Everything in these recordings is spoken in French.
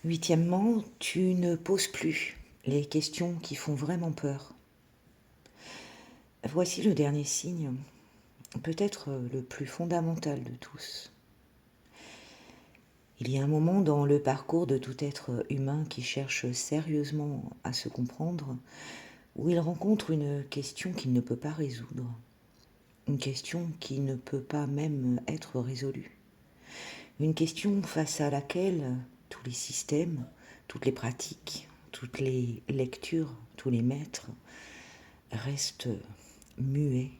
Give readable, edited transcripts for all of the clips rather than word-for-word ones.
Huitièmement, tu ne poses plus les questions qui font vraiment peur. Voici le dernier signe, peut-être le plus fondamental de tous. Il y a un moment dans le parcours de tout être humain qui cherche sérieusement à se comprendre, où il rencontre une question qu'il ne peut pas résoudre, une question qui ne peut pas même être résolue, une question face à laquelle tous les systèmes, toutes les pratiques, toutes les lectures, tous les maîtres restent muets.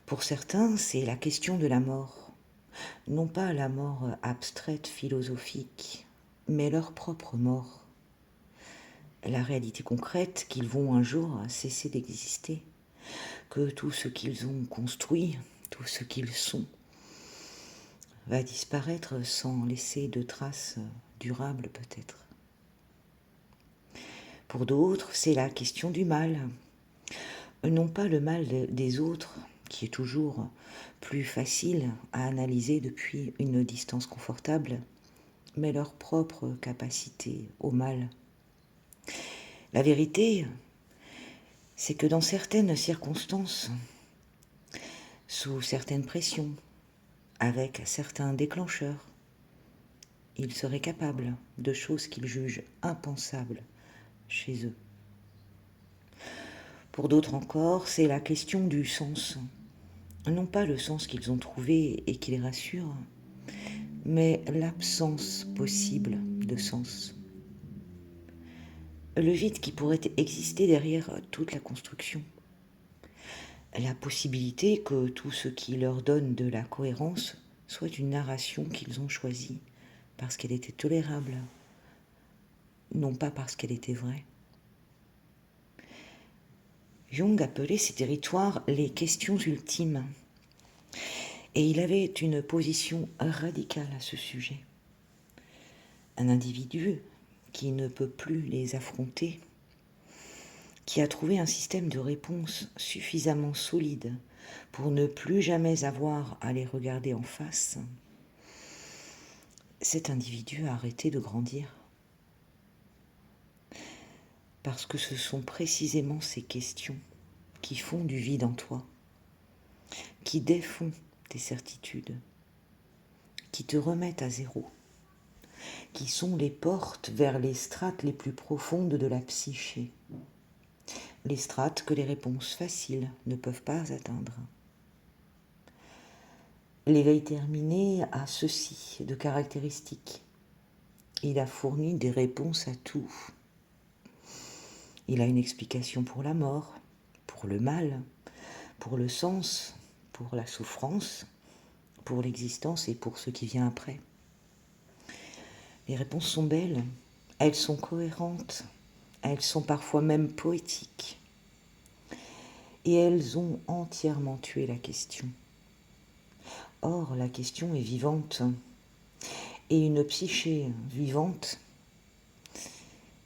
Pour certains, c'est la question de la mort, non pas la mort abstraite philosophique, mais leur propre mort, la réalité concrète qu'ils vont un jour cesser d'exister, que tout ce qu'ils ont construit, tout ce qu'ils sont, va disparaître sans laisser de traces durables peut-être. Pour d'autres, c'est la question du mal, non pas le mal des autres, qui est toujours plus facile à analyser depuis une distance confortable, mais leur propre capacité au mal. La vérité, c'est que dans certaines circonstances, sous certaines pressions, avec certains déclencheurs, ils seraient capables de choses qu'ils jugent impensables chez eux. Pour d'autres encore, c'est la question du sens. Non pas le sens qu'ils ont trouvé et qui les rassure, mais l'absence possible de sens. Le vide qui pourrait exister derrière toute la construction. La possibilité que tout ce qui leur donne de la cohérence soit une narration qu'ils ont choisie parce qu'elle était tolérable, non pas parce qu'elle était vraie. Jung appelait ces territoires les questions ultimes. Et il avait une position radicale à ce sujet. Un individu qui ne peut plus les affronter, qui a trouvé un système de réponse suffisamment solide pour ne plus jamais avoir à les regarder en face, cet individu a arrêté de grandir. Parce que ce sont précisément ces questions qui font du vide en toi, qui défont tes certitudes, qui te remettent à zéro, qui sont les portes vers les strates les plus profondes de la psyché, les strates que les réponses faciles ne peuvent pas atteindre. L'éveil terminé a ceci de caractéristique. Il a fourni des réponses à tout. Il a une explication pour la mort, pour le mal, pour le sens, pour la souffrance, pour l'existence et pour ce qui vient après. Les réponses sont belles, elles sont cohérentes, elles sont parfois même poétiques. Et elles ont entièrement tué la question. Or, la question est vivante. Et une psyché vivante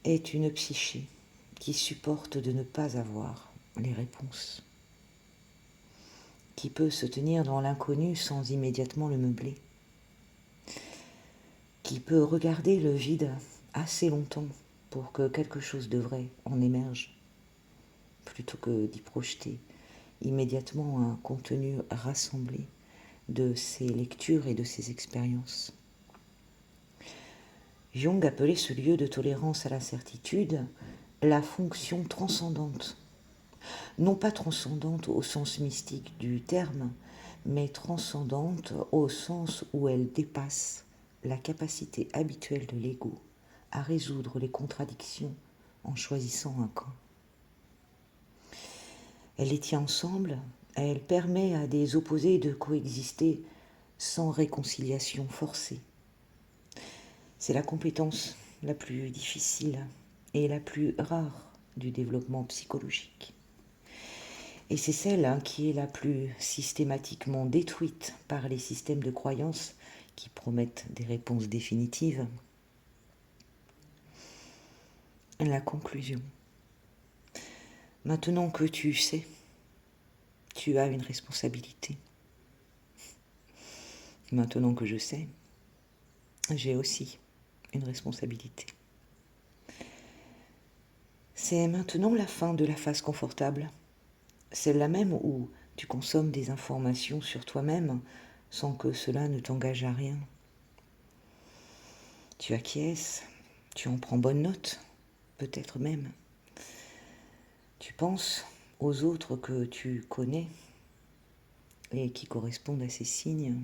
est une psyché qui supporte de ne pas avoir les réponses, qui peut se tenir dans l'inconnu sans immédiatement le meubler, qui peut regarder le vide assez longtemps pour que quelque chose de vrai en émerge, plutôt que d'y projeter immédiatement un contenu rassemblé de ses lectures et de ses expériences. Jung appelait ce lieu de tolérance à l'incertitude la fonction transcendante. Non pas transcendante au sens mystique du terme, mais transcendante au sens où elle dépasse la capacité habituelle de l'ego à résoudre les contradictions en choisissant un camp. Elle les tient ensemble, elle permet à des opposés de coexister sans réconciliation forcée. C'est la compétence la plus difficile et la plus rare du développement psychologique. Et c'est celle qui est la plus systématiquement détruite par les systèmes de croyances qui promettent des réponses définitives. La conclusion. Maintenant que tu sais, tu as une responsabilité. Maintenant que je sais, j'ai aussi une responsabilité. C'est maintenant la fin de la phase confortable, celle-là même où tu consommes des informations sur toi-même sans que cela ne t'engage à rien. Tu acquiesces, tu en prends bonne note, peut-être même. Tu penses aux autres que tu connais et qui correspondent à ces signes.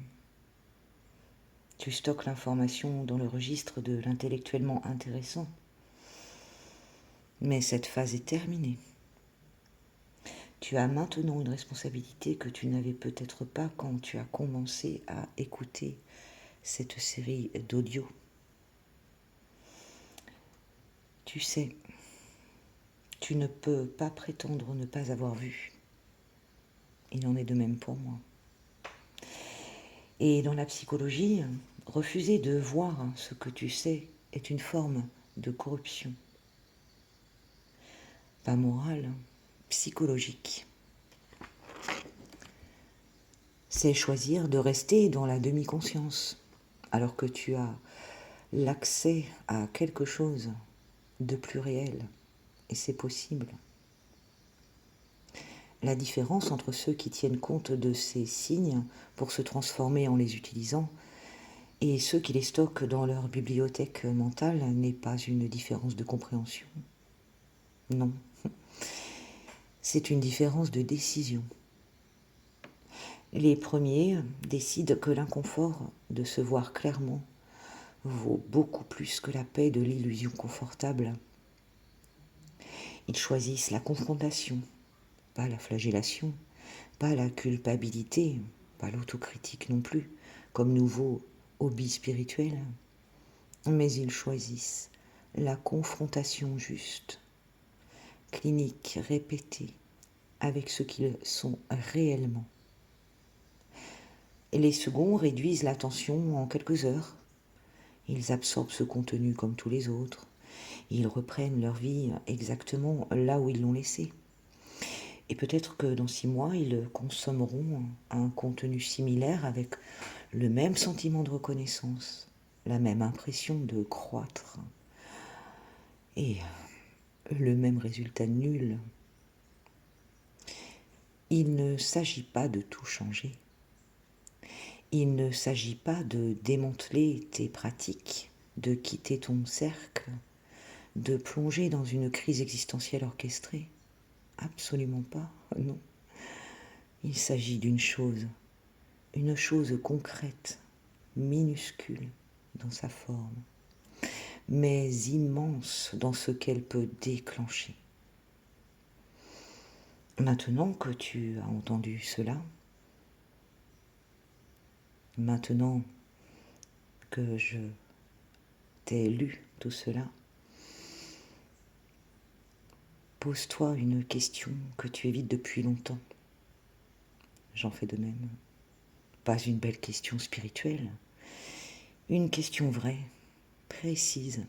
Tu stockes l'information dans le registre de l'intellectuellement intéressant. Mais cette phase est terminée. Tu as maintenant une responsabilité que tu n'avais peut-être pas quand tu as commencé à écouter cette série d'audio. Tu sais, tu ne peux pas prétendre ne pas avoir vu. Il en est de même pour moi. Et dans la psychologie, refuser de voir ce que tu sais est une forme de corruption. Pas morale, psychologique. C'est choisir de rester dans la demi-conscience, alors que tu as l'accès à quelque chose de plus réel, et c'est possible. La différence entre ceux qui tiennent compte de ces signes pour se transformer en les utilisant et ceux qui les stockent dans leur bibliothèque mentale n'est pas une différence de compréhension. Non, c'est une différence de décision. Les premiers décident que l'inconfort de se voir clairement vaut beaucoup plus que la paix de l'illusion confortable. Ils choisissent la confrontation, pas la flagellation, pas la culpabilité, pas l'autocritique non plus, comme nouveau hobby spirituel, mais ils choisissent la confrontation juste, clinique répétée, avec ce qu'ils sont réellement. Et les seconds réduisent l'attention en quelques heures. Ils absorbent ce contenu comme tous les autres. Ils reprennent leur vie exactement là où ils l'ont laissée. Et peut-être que dans 6 mois, ils consommeront un contenu similaire avec le même sentiment de reconnaissance, la même impression de croître et le même résultat nul. Il ne s'agit pas de tout changer. Il ne s'agit pas de démanteler tes pratiques, de quitter ton cercle, de plonger dans une crise existentielle orchestrée. Absolument pas, non. Il s'agit d'une chose, une chose concrète, minuscule dans sa forme, mais immense dans ce qu'elle peut déclencher. Maintenant que tu as entendu cela, maintenant que je t'ai lu tout cela, pose-toi une question que tu évites depuis longtemps. J'en fais de même. Pas une belle question spirituelle, une question vraie, précise,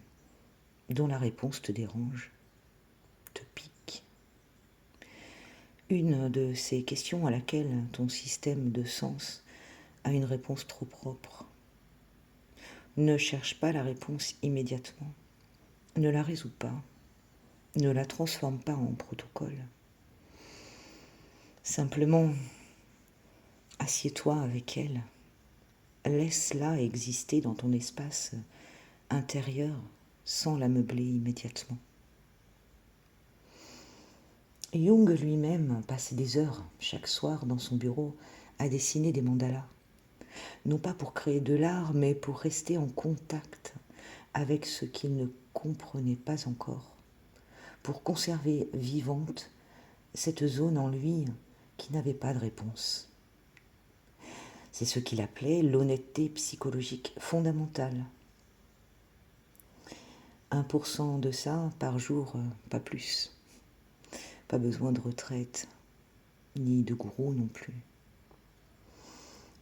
dont la réponse te dérange, te pique. Une de ces questions à laquelle ton système de sens a une réponse trop propre. Ne cherche pas la réponse immédiatement. Ne la résous pas. Ne la transforme pas en protocole. Simplement, assieds-toi avec elle. Laisse-la exister dans ton espace intérieur sans la meubler immédiatement. Jung lui-même passait des heures chaque soir dans son bureau à dessiner des mandalas. Non pas pour créer de l'art, mais pour rester en contact avec ce qu'il ne comprenait pas encore, pour conserver vivante cette zone en lui qui n'avait pas de réponse. C'est ce qu'il appelait l'honnêteté psychologique fondamentale. 1% de ça par jour, pas plus. Pas besoin de retraite, ni de gourou non plus.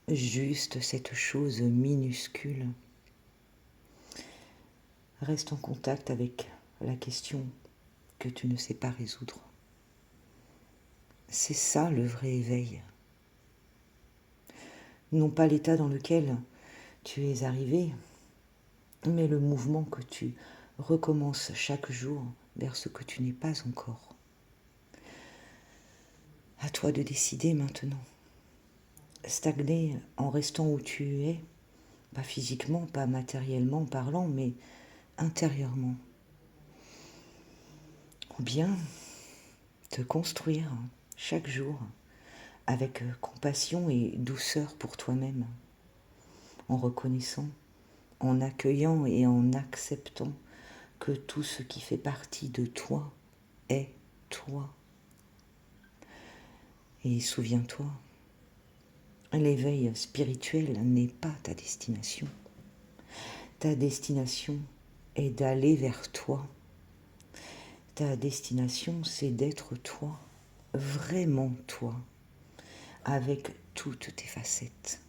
Juste cette chose minuscule. Reste en contact avec la question que tu ne sais pas résoudre. C'est ça le vrai éveil. Non pas l'état dans lequel tu es arrivé, mais le mouvement que tu recommences chaque jour vers ce que tu n'es pas encore. À toi de décider maintenant. Stagner en restant où tu es, pas physiquement, pas matériellement parlant, mais intérieurement. Ou bien te construire chaque jour avec compassion et douceur pour toi-même, en reconnaissant, en accueillant et en acceptant que tout ce qui fait partie de toi est toi. Et souviens-toi, l'éveil spirituel n'est pas ta destination. Ta destination est d'aller vers toi. Ta destination, c'est d'être toi, vraiment toi, avec toutes tes facettes,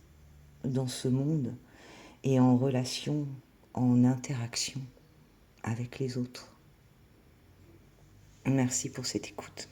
dans ce monde et en relation, en interaction avec les autres. Merci pour cette écoute.